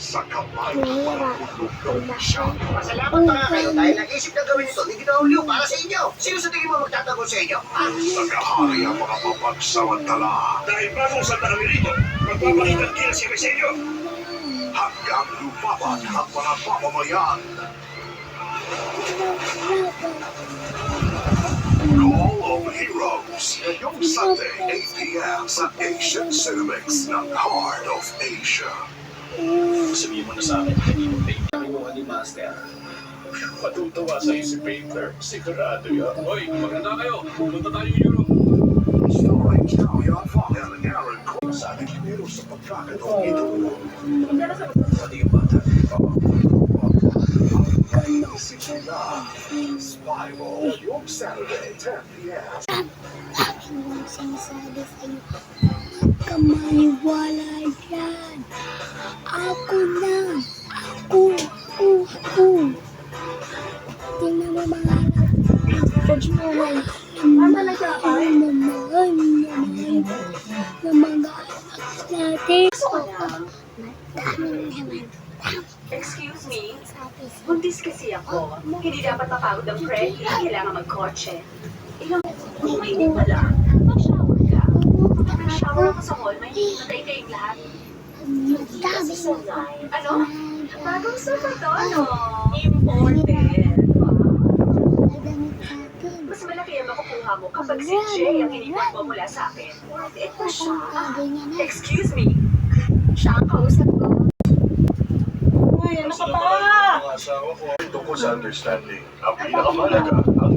sa kamay ng mga ulog siya. Pasalamat pa nga kayo dahil nag-isip na gawin ito, hindi ginauliw para sa inyo. Sino sa tingin mo magtatanggol sa inyo? Nagahari ang mga mapagsamantala Dahil bagong sanda kami rito, magpapakita ang kilasi sa inyo. hanggang lumaban ang mga mamamayan. Call of Heroes, ngayong Sunday, 8 p.m. sa Asian Cinemax ng Heart of Asia. Sabihin mo na sa akin, kanino kinuha ni Master. Matutuwa sa'yo si Painter. Sigurado yan. Hoy, maganda kayo. Pumunta tayo Europe. Starring Taoyuan Fong and Aaron Cole sa ating kinero sa pagkakataong ito. Pati yung bata. Isip na Spiral, ngayong Saturday, 10 p.m. Ang sinasabi sa'yo, huwag ka maniwala dyan. Ako na. Ako. Tingnan mo mga judge mo lang. Namahal na mga anak natin. Madami naman. Excuse me, buntis kasi ako. Hindi dapat mapagod ang Freddy. Kailangan magkotse. Mainit pa lang. Mag-shower ka. Kapag nag-shower ako sa hall, may hihinatay kayong lahat. Madami Sa line. Ano? Bagong sofa to, no? Imported. damit natin. Mas malaki ang makukuha mo kapag si Jay ang inipon mo mula sa akin. Worth it pa siya. Ganyan na. Excuse me. Siya ang kausap ko. Ano ka pa? Mga asawa ko. Tungkol sa understanding, ang pinakamahalaga, ang